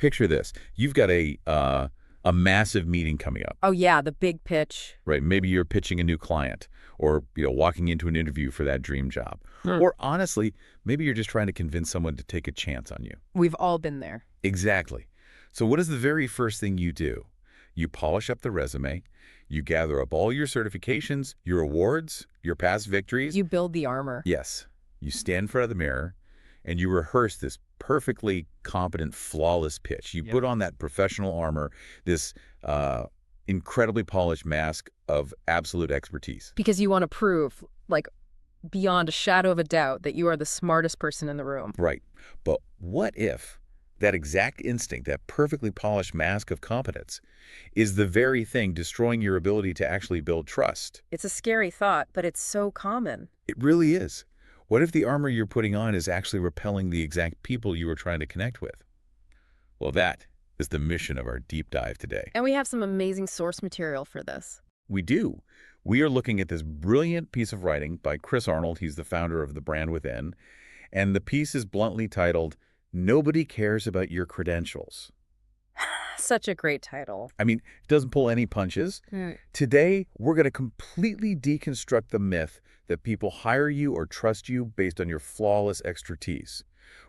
picture this. You've got a massive meeting coming up, Oh, yeah, the big pitch. right? Maybe you're pitching a new client or, walking into an interview for that dream job. Or honestly, maybe you're just trying to convince someone to take a chance on you. We've all been there. Exactly. So what is the very first thing you do? You polish up the resume, you gather up all your certifications, your awards, your past victories. You build the armor. Yes. You stand in front of the mirror and you rehearse this perfectly competent, flawless pitch. You put on that professional armor, this incredibly polished mask of absolute expertise. Because you want to prove, like, beyond a shadow of a doubt that you are the smartest person in the room. Right. But what if that exact instinct, that perfectly polished mask of competence, is the very thing destroying your ability to actually build trust? It's a scary thought, but it's so common. It really is. What if the armor you're putting on is actually repelling the exact people you were trying to connect with? Well, that is the mission of our deep dive today. And we have some amazing source material for this. We do. We are looking at this brilliant piece of writing by Chris Arnold. He's the founder of The Brand Within. And the piece is bluntly titled, "Nobody Cares About Your Credentials." Such a great title. I mean, it doesn't pull any punches. Today, we're going to completely deconstruct the myth that people hire you or trust you based on your flawless expertise.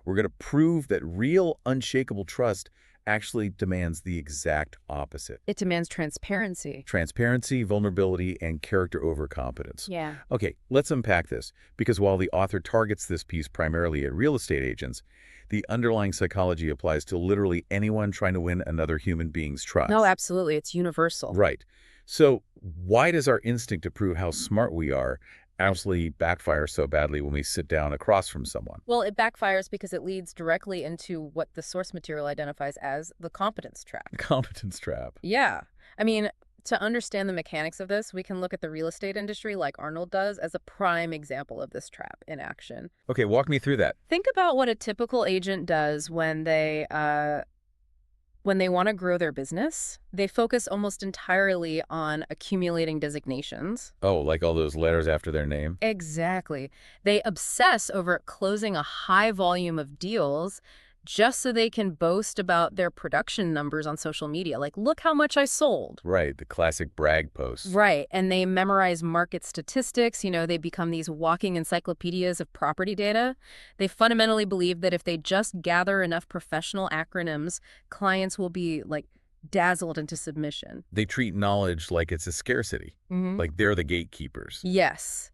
We're going to prove that real, unshakable trust actually demands the exact opposite. It demands transparency. Transparency, vulnerability, and character over competence. Yeah. Okay, let's unpack this, because while the author targets this piece primarily at real estate agents, the underlying psychology applies to literally anyone trying to win another human being's trust. No, absolutely. It's universal. Right. So why does our instinct to prove how smart we are actually backfire so badly when we sit down across from someone? Well, it backfires because it leads directly into what the source material identifies as the competence trap. Competence trap. Yeah. I mean, to understand the mechanics of this, we can look at the real estate industry like Arnold does as a prime example of this trap in action. Okay, walk me through that. Think about what a typical agent does when they want to grow their business. They focus almost entirely on accumulating designations. Oh, like all those letters after their name? Exactly. They obsess over closing a high volume of deals just so they can boast about their production numbers on social media. Like, look how much I sold. Right, the classic brag post. Right. And they memorize market statistics. They become these walking encyclopedias of property data. They fundamentally believe that if they just gather enough professional acronyms, clients will be, like, dazzled into submission. They treat knowledge like it's a scarcity, like they're the gatekeepers. Yes.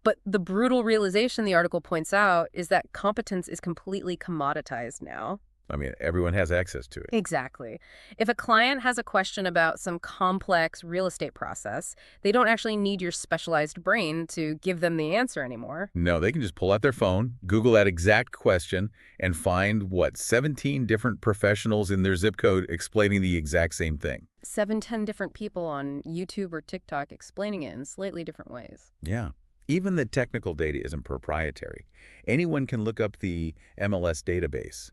But the brutal realization the article points out is that competence is completely commoditized now. I mean, everyone has access to it. Exactly. If a client has a question about some complex real estate process, they don't actually need your specialized brain to give them the answer anymore. No, they can just pull out their phone, Google that exact question, and find, 17 different professionals in their zip code explaining the exact same thing. 7-10 different people on YouTube or TikTok explaining it in slightly different ways. Yeah. Even the technical data isn't proprietary. Anyone can look up the MLS database,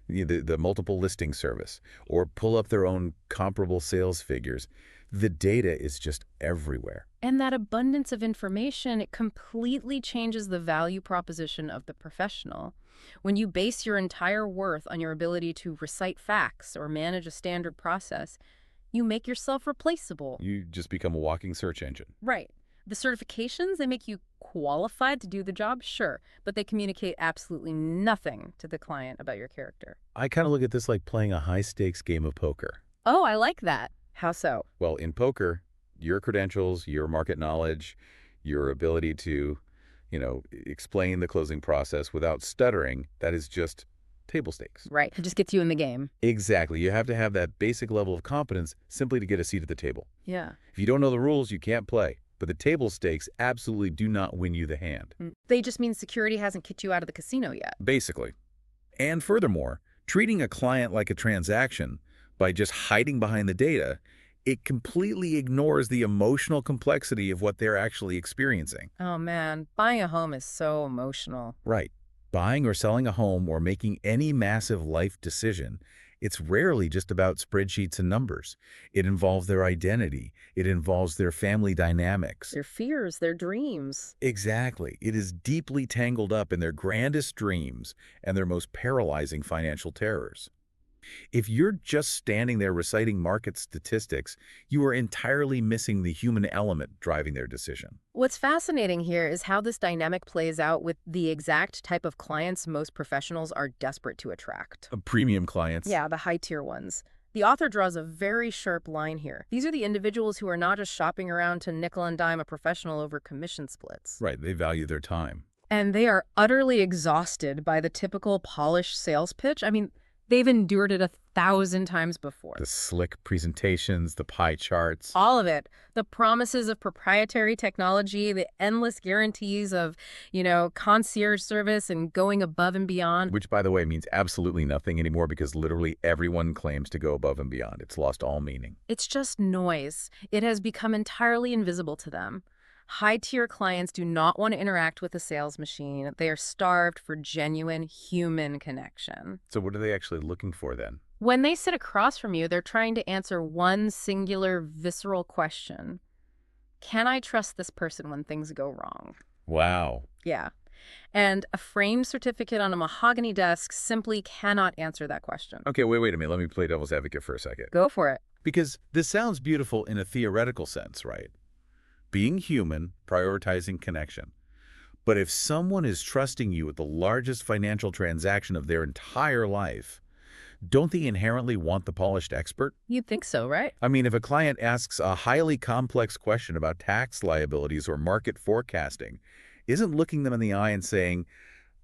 the multiple listing service, or pull up their own comparable sales figures. The data is just everywhere. And that abundance of information, it completely changes the value proposition of the professional. When you base your entire worth on your ability to recite facts or manage a standard process, you make yourself replaceable. You just become a walking search engine. Right. The certifications, they make you qualified to do the job, sure, but they communicate absolutely nothing to the client about your character. I kind of look at this like playing a high-stakes game of poker. Oh, I like that. How so? Well, in poker, your credentials, your market knowledge, your ability to, explain the closing process without stuttering, that is just table stakes. Right. It just gets you in the game. Exactly. You have to have that basic level of competence simply to get a seat at the table. Yeah. If you don't know the rules, you can't play. But the table stakes absolutely do not win you the hand. They just mean security hasn't kicked you out of the casino yet. Basically. And furthermore, treating a client like a transaction by just hiding behind the data, it completely ignores the emotional complexity of what they're actually experiencing. Oh man, buying a home is so emotional. Right. Buying or selling a home or making any massive life decision, it's rarely just about spreadsheets and numbers. It involves their identity. It involves their family dynamics. Their fears, their dreams. Exactly. It is deeply tangled up in their grandest dreams and their most paralyzing financial terrors. If you're just standing there reciting market statistics, you are entirely missing the human element driving their decision. What's fascinating here is how this dynamic plays out with the exact type of clients most professionals are desperate to attract. Premium clients. Yeah, the high-tier ones. The author draws a very sharp line here. These are the individuals who are not just shopping around to nickel and dime a professional over commission splits. Right, they value their time. And they are utterly exhausted by the typical polished sales pitch. I mean, they've endured it 1,000 times before. The slick presentations, the pie charts. All of it. The promises of proprietary technology, the endless guarantees of, concierge service and going above and beyond. Which, by the way, means absolutely nothing anymore because literally everyone claims to go above and beyond. It's lost all meaning. It's just noise. It has become entirely invisible to them. High-tier clients do not want to interact with a sales machine. They are starved for genuine human connection. So what are they actually looking for then? When they sit across from you, they're trying to answer one singular, visceral question. Can I trust this person when things go wrong? Wow. Yeah. And a framed certificate on a mahogany desk simply cannot answer that question. Okay, wait a minute. Let me play devil's advocate for a second. Go for it. Because this sounds beautiful in a theoretical sense, right? Being human, prioritizing connection. But if someone is trusting you with the largest financial transaction of their entire life, don't they inherently want the polished expert? You'd think so, right? I mean, if a client asks a highly complex question about tax liabilities or market forecasting, isn't looking them in the eye and saying,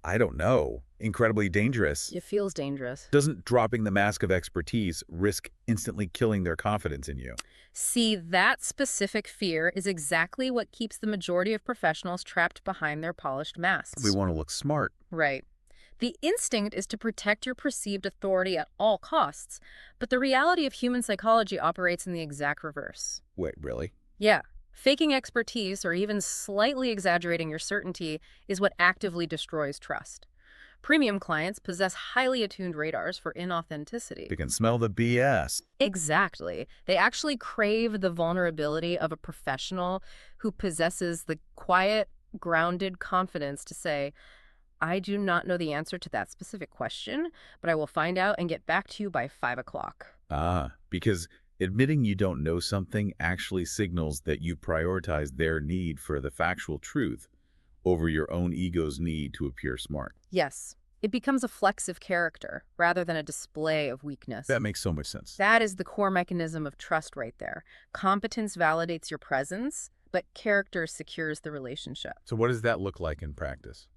I don't know, incredibly dangerous? It feels dangerous. Doesn't dropping the mask of expertise risk instantly killing their confidence in you? See, that specific fear is exactly what keeps the majority of professionals trapped behind their polished masks. We want to look smart. Right. The instinct is to protect your perceived authority at all costs, but the reality of human psychology operates in the exact reverse. Wait, really? Yeah. Faking expertise or even slightly exaggerating your certainty is what actively destroys trust. Premium clients possess highly attuned radars for inauthenticity. They can smell the BS. Exactly. They actually crave the vulnerability of a professional who possesses the quiet, grounded confidence to say, I do not know the answer to that specific question, but I will find out and get back to you by 5 o'clock. Because admitting you don't know something actually signals that you prioritize their need for the factual truth over your own ego's need to appear smart. Yes. It becomes a flex of character rather than a display of weakness. That makes so much sense. That is the core mechanism of trust right there. Competence validates your presence, but character secures the relationship. So what does that look like in practice?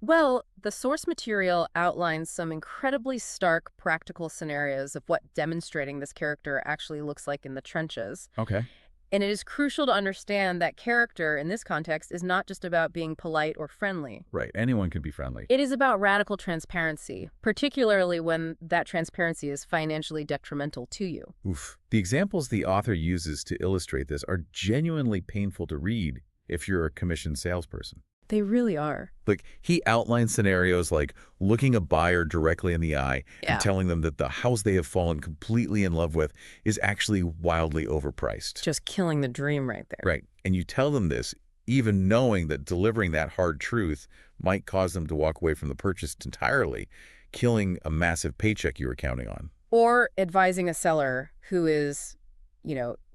Well, the source material outlines some incredibly stark practical scenarios of what demonstrating this character actually looks like in the trenches. Okay. And it is crucial to understand that character in this context is not just about being polite or friendly. Right. Anyone can be friendly. It is about radical transparency, particularly when that transparency is financially detrimental to you. Oof. The examples the author uses to illustrate this are genuinely painful to read if you're a commissioned salesperson. They really are. Like, he outlines scenarios like looking a buyer directly in the eye and telling them that the house they have fallen completely in love with is actually wildly overpriced. Just killing the dream right there. Right. And you tell them this, even knowing that delivering that hard truth might cause them to walk away from the purchase entirely, killing a massive paycheck you were counting on. Or advising a seller who is,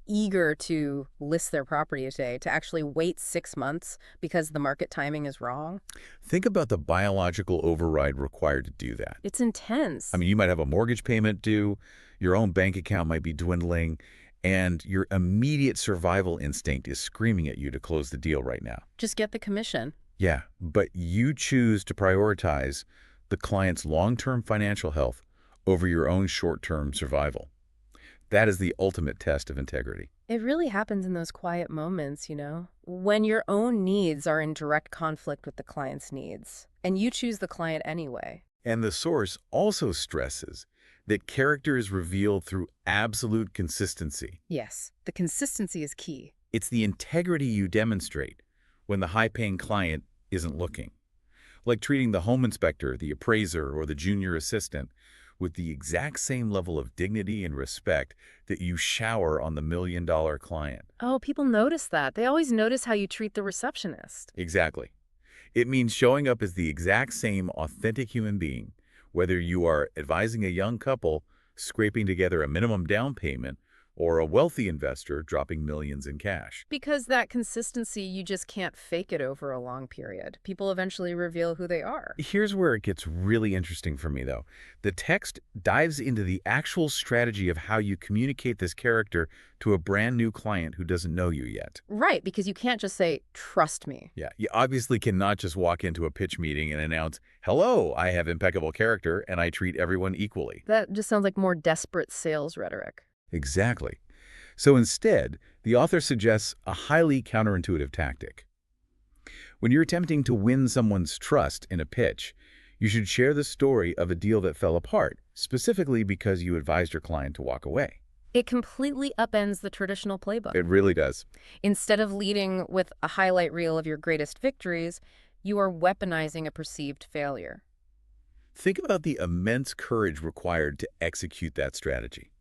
eager to list their property today to actually wait 6 months because the market timing is wrong. Think about the biological override required to do that. It's intense. I mean, you might have a mortgage payment due, your own bank account might be dwindling, and your immediate survival instinct is screaming at you to close the deal right now. Just get the commission. Yeah, but you choose to prioritize the client's long-term financial health over your own short-term survival. That is the ultimate test of integrity. It really happens in those quiet moments, when your own needs are in direct conflict with the client's needs, and you choose the client anyway. And the source also stresses that character is revealed through absolute consistency. Yes, the consistency is key. It's the integrity you demonstrate when the high-paying client isn't looking. Like treating the home inspector, the appraiser, or the junior assistant with the exact same level of dignity and respect that you shower on the million-dollar client. Oh, people notice that. They always notice how you treat the receptionist. Exactly. It means showing up as the exact same authentic human being, whether you are advising a young couple scraping together a minimum down payment, or a wealthy investor dropping millions in cash. Because that consistency, you just can't fake it over a long period. People eventually reveal who they are. Here's where it gets really interesting for me, though. The text dives into the actual strategy of how you communicate this character to a brand new client who doesn't know you yet. Right, because you can't just say, trust me. Yeah, you obviously cannot just walk into a pitch meeting and announce, "Hello, I have impeccable character and I treat everyone equally." That just sounds like more desperate sales rhetoric. Exactly. So instead, the author suggests a highly counterintuitive tactic. When you're attempting to win someone's trust in a pitch, you should share the story of a deal that fell apart, specifically because you advised your client to walk away. It completely upends the traditional playbook. It really does. Instead of leading with a highlight reel of your greatest victories, you are weaponizing a perceived failure. Think about the immense courage required to execute that strategy.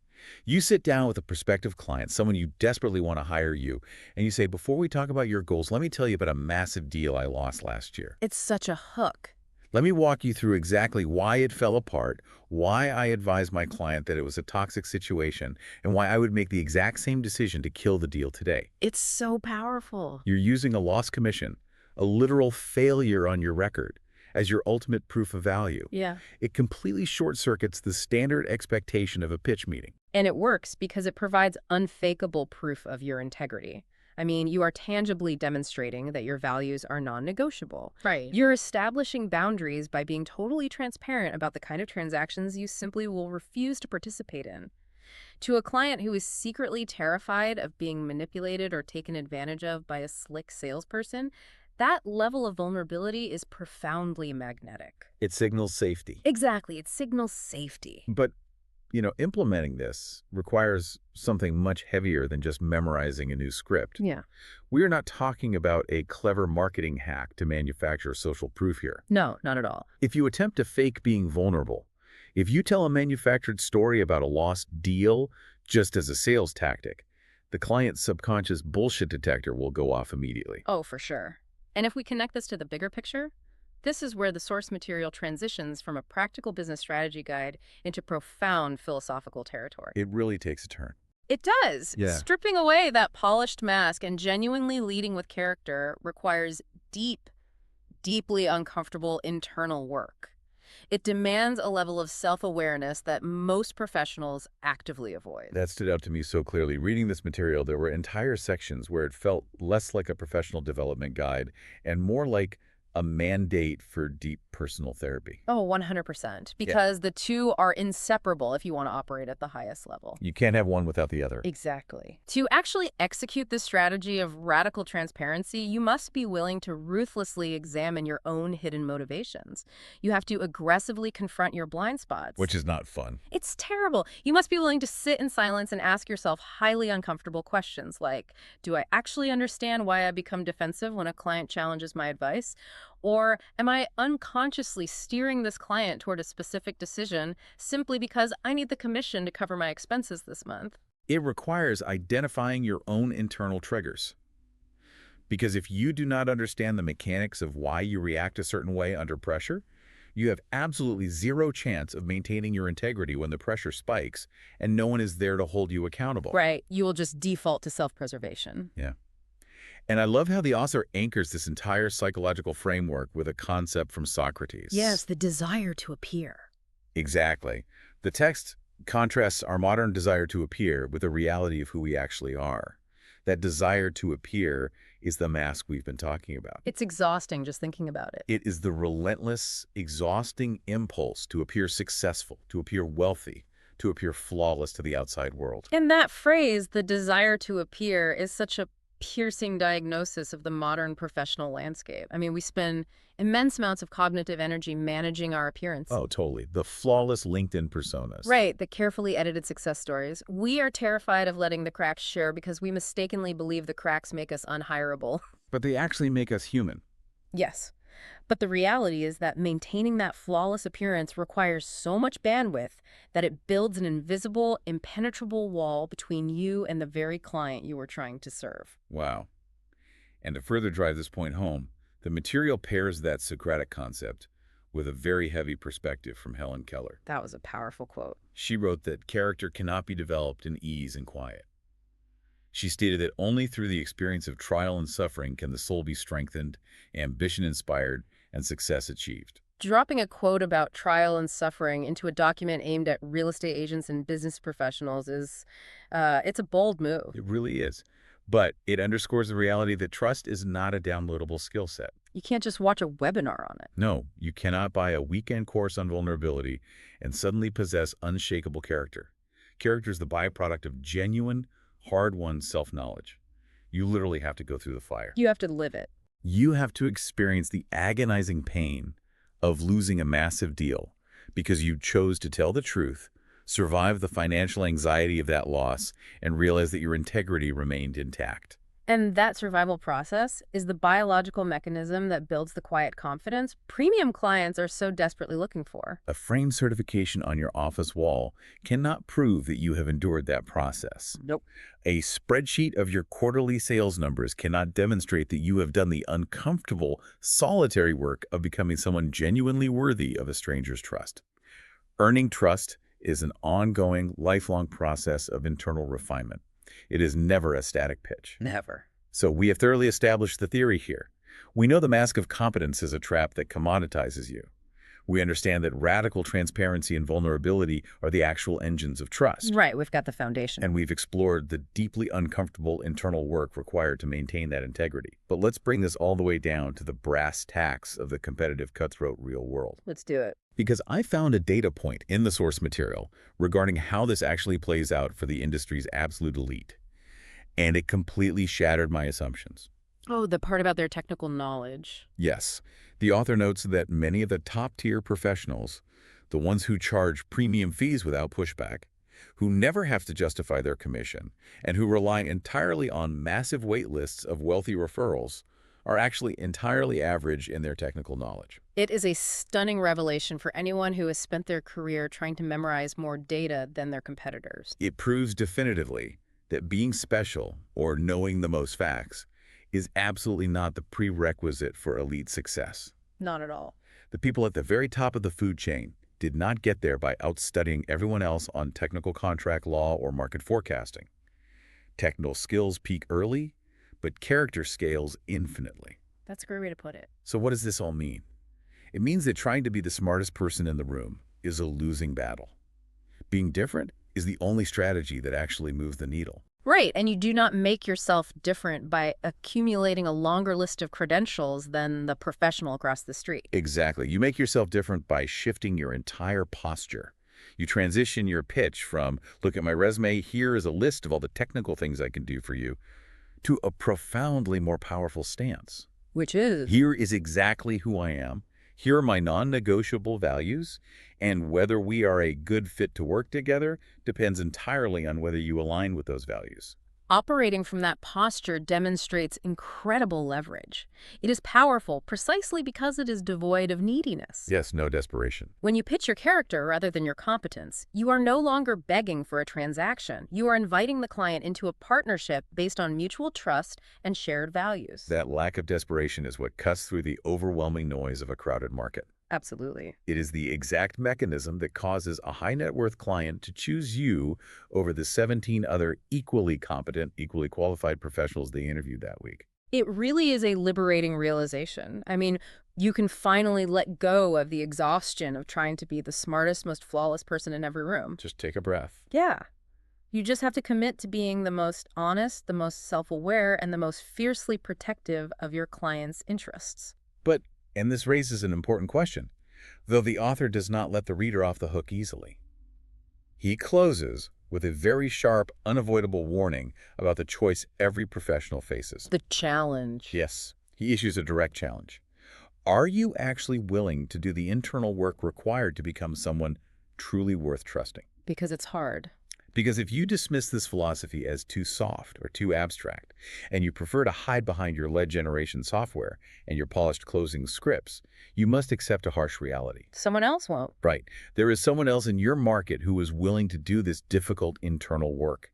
You sit down with a prospective client, someone you desperately want to hire you, and you say, "Before we talk about your goals, let me tell you about a massive deal I lost last year. It's such a hook. Let me walk you through exactly why it fell apart, why I advised my client that it was a toxic situation, and why I would make the exact same decision to kill the deal today." It's so powerful. You're using a lost commission, a literal failure on your record, as your ultimate proof of value. Yeah. It completely short-circuits the standard expectation of a pitch meeting. And it works because it provides unfakeable proof of your integrity. I mean, you are tangibly demonstrating that your values are non-negotiable. Right. You're establishing boundaries by being totally transparent about the kind of transactions you simply will refuse to participate in. To a client who is secretly terrified of being manipulated or taken advantage of by a slick salesperson, that level of vulnerability is profoundly magnetic. It signals safety. Exactly. It signals safety. But implementing this requires something much heavier than just memorizing a new script. Yeah. We are not talking about a clever marketing hack to manufacture social proof here. No, not at all. If you attempt to fake being vulnerable, if you tell a manufactured story about a lost deal just as a sales tactic, the client's subconscious bullshit detector will go off immediately. Oh, for sure. And if we connect this to the bigger picture, this is where the source material transitions from a practical business strategy guide into profound philosophical territory. It really takes a turn. It does. Yeah. Stripping away that polished mask and genuinely leading with character requires deeply uncomfortable internal work. It demands a level of self-awareness that most professionals actively avoid. That stood out to me so clearly. Reading this material, there were entire sections where it felt less like a professional development guide and more like a mandate for deep personal therapy. Oh, 100%. Because the two are inseparable if you want to operate at the highest level. You can't have one without the other. Exactly. To actually execute this strategy of radical transparency, you must be willing to ruthlessly examine your own hidden motivations. You have to aggressively confront your blind spots. Which is not fun. It's terrible. You must be willing to sit in silence and ask yourself highly uncomfortable questions like, do I actually understand why I become defensive when a client challenges my advice? Or am I unconsciously steering this client toward a specific decision simply because I need the commission to cover my expenses this month? It requires identifying your own internal triggers. Because if you do not understand the mechanics of why you react a certain way under pressure, you have absolutely zero chance of maintaining your integrity when the pressure spikes and no one is there to hold you accountable. Right. You will just default to self-preservation. Yeah. And I love how the author anchors this entire psychological framework with a concept from Socrates. Yes, the desire to appear. Exactly. The text contrasts our modern desire to appear with the reality of who we actually are. That desire to appear is the mask we've been talking about. It's exhausting just thinking about it. It is the relentless, exhausting impulse to appear successful, to appear wealthy, to appear flawless to the outside world. And that phrase, the desire to appear, is such a piercing diagnosis of the modern professional landscape. I mean, we spend immense amounts of cognitive energy managing our appearance. Oh, totally. The flawless LinkedIn personas. Right, the carefully edited success stories. We are terrified of letting the cracks show because we mistakenly believe the cracks make us unhireable. But they actually make us human. Yes. But the reality is that maintaining that flawless appearance requires so much bandwidth that it builds an invisible, impenetrable wall between you and the very client you are trying to serve. Wow. And to further drive this point home, the material pairs that Socratic concept with a very heavy perspective from Helen Keller. That was a powerful quote. She wrote that character cannot be developed in ease and quiet. She stated that only through the experience of trial and suffering can the soul be strengthened, ambition inspired, and success achieved. Dropping a quote about trial and suffering into a document aimed at real estate agents and business professionals it's a bold move. It really is. But it underscores the reality that trust is not a downloadable skill set. You can't just watch a webinar on it. No, you cannot buy a weekend course on vulnerability and suddenly possess unshakable character. Character is the byproduct of genuine, hard-won self-knowledge. You literally have to go through the fire. You have to live it. You have to experience the agonizing pain of losing a massive deal because you chose to tell the truth, survive the financial anxiety of that loss, and realize that your integrity remained intact. And that survival process is the biological mechanism that builds the quiet confidence premium clients are so desperately looking for. A framed certification on your office wall cannot prove that you have endured that process. Nope. A spreadsheet of your quarterly sales numbers cannot demonstrate that you have done the uncomfortable, solitary work of becoming someone genuinely worthy of a stranger's trust. Earning trust is an ongoing, lifelong process of internal refinement. It is never a static pitch. Never. So we have thoroughly established the theory here. We know the mask of competence is a trap that commoditizes you. We understand that radical transparency and vulnerability are the actual engines of trust. Right, we've got the foundation. And we've explored the deeply uncomfortable internal work required to maintain that integrity. But let's bring this all the way down to the brass tacks of the competitive cutthroat real world. Let's do it. Because I found a data point in the source material regarding how this actually plays out for the industry's absolute elite. And it completely shattered my assumptions. Oh, the part about their technical knowledge. Yes, the author notes that many of the top-tier professionals, the ones who charge premium fees without pushback, who never have to justify their commission, and who rely entirely on massive wait lists of wealthy referrals, are actually entirely average in their technical knowledge. It is a stunning revelation for anyone who has spent their career trying to memorize more data than their competitors. It proves definitively that being special, or knowing the most facts, is absolutely not the prerequisite for elite success. Not at all. The people at the very top of the food chain did not get there by outstudying everyone else on technical contract law or market forecasting. Technical skills peak early, but character scales infinitely. That's a great way to put it. So what does this all mean? It means that trying to be the smartest person in the room is a losing battle. Being different is the only strategy that actually moves the needle. Right, and you do not make yourself different by accumulating a longer list of credentials than the professional across the street. Exactly. You make yourself different by shifting your entire posture. You transition your pitch from, look at my resume, here is a list of all the technical things I can do for you, to a profoundly more powerful stance. Which is? Here is exactly who I am. Here are my non-negotiable values, and whether we are a good fit to work together depends entirely on whether you align with those values. Operating from that posture demonstrates incredible leverage. It is powerful precisely because it is devoid of neediness. Yes, no desperation. When you pitch your character rather than your competence, you are no longer begging for a transaction. You are inviting the client into a partnership based on mutual trust and shared values. That lack of desperation is what cuts through the overwhelming noise of a crowded market. Absolutely. It is the exact mechanism that causes a high-net-worth client to choose you over the 17 other equally competent, equally qualified professionals they interviewed that week. It really is a liberating realization. I mean, you can finally let go of the exhaustion of trying to be the smartest, most flawless person in every room. Just take a breath. Yeah. You just have to commit to being the most honest, the most self-aware, and the most fiercely protective of your client's interests. And this raises an important question, though the author does not let the reader off the hook easily. He closes with a very sharp, unavoidable warning about the choice every professional faces. The challenge. Yes, he issues a direct challenge. Are you actually willing to do the internal work required to become someone truly worth trusting? Because it's hard. Because if you dismiss this philosophy as too soft or too abstract, and you prefer to hide behind your lead generation software and your polished closing scripts, you must accept a harsh reality. Someone else won't. Right. There is someone else in your market who is willing to do this difficult internal work.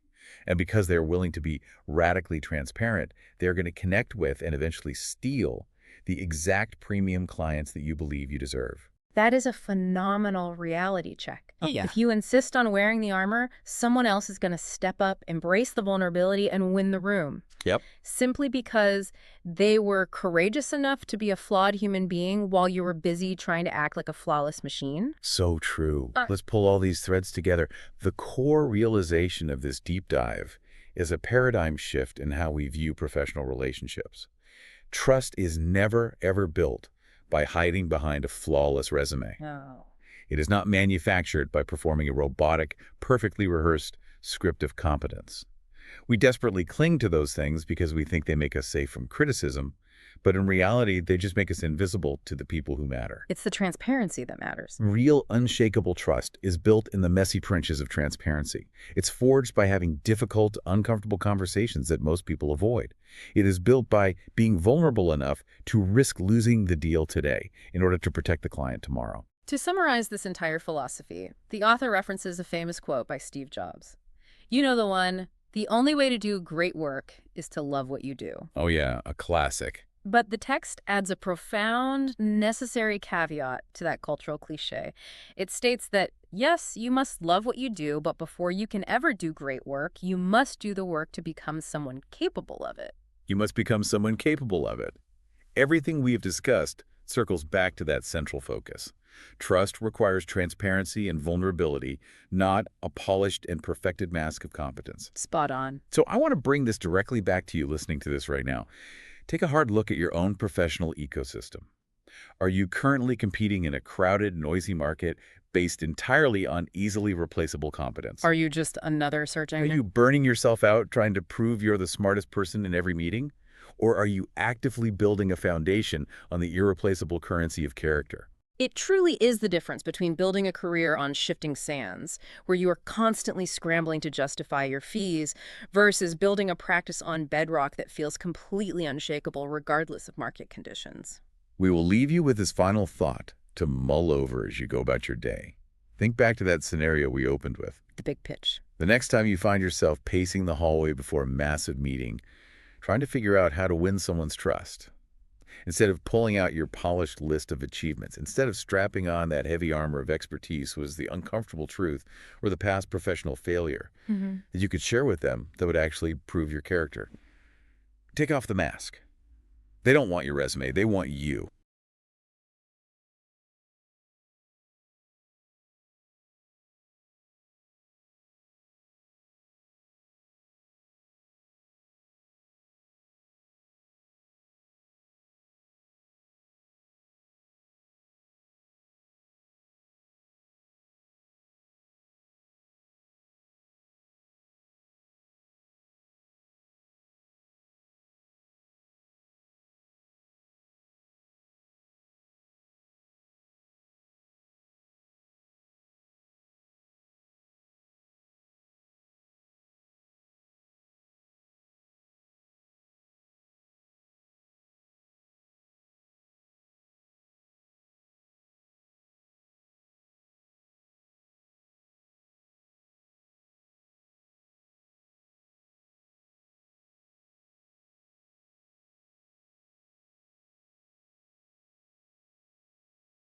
And because they're willing to be radically transparent, they're going to connect with and eventually steal the exact premium clients that you believe you deserve. That is a phenomenal reality check. Oh, yeah. If you insist on wearing the armor, someone else is going to step up, embrace the vulnerability, and win the room. Yep. Simply because they were courageous enough to be a flawed human being while you were busy trying to act like a flawless machine. So true. Let's pull all these threads together. The core realization of this deep dive is a paradigm shift in how we view professional relationships. Trust is never, ever built by hiding behind a flawless resume. Oh. It is not manufactured by performing a robotic, perfectly rehearsed script of competence. We desperately cling to those things because we think they make us safe from criticism, but in reality, they just make us invisible to the people who matter. It's the transparency that matters. Real, unshakable trust is built in the messy trenches of transparency. It's forged by having difficult, uncomfortable conversations that most people avoid. It is built by being vulnerable enough to risk losing the deal today in order to protect the client tomorrow. To summarize this entire philosophy, the author references a famous quote by Steve Jobs. You know the one, "The only way to do great work is to love what you do." Oh yeah, a classic. But the text adds a profound, necessary caveat to that cultural cliche. It states that, yes, you must love what you do, but before you can ever do great work, you must do the work to become someone capable of it. You must become someone capable of it. Everything we have discussed circles back to that central focus. Trust requires transparency and vulnerability, not a polished and perfected mask of competence. Spot on. So I want to bring this directly back to you listening to this right now. Take a hard look at your own professional ecosystem. Are you currently competing in a crowded, noisy market based entirely on easily replaceable competence? Are you just another search Are engine? you burning yourself out trying to prove you're the smartest person in every meeting? Or are you actively building a foundation on the irreplaceable currency of character? It truly is the difference between building a career on shifting sands, where you are constantly scrambling to justify your fees, versus building a practice on bedrock that feels completely unshakable regardless of market conditions. We will leave you with this final thought to mull over as you go about your day. Think back to that scenario we opened with. The big pitch. The next time you find yourself pacing the hallway before a massive meeting, trying to figure out how to win someone's trust. Instead of pulling out your polished list of achievements, instead of strapping on that heavy armor of expertise was the uncomfortable truth or the past professional failure that you could share with them that would actually prove your character. Take off the mask. They don't want your resume. They want you.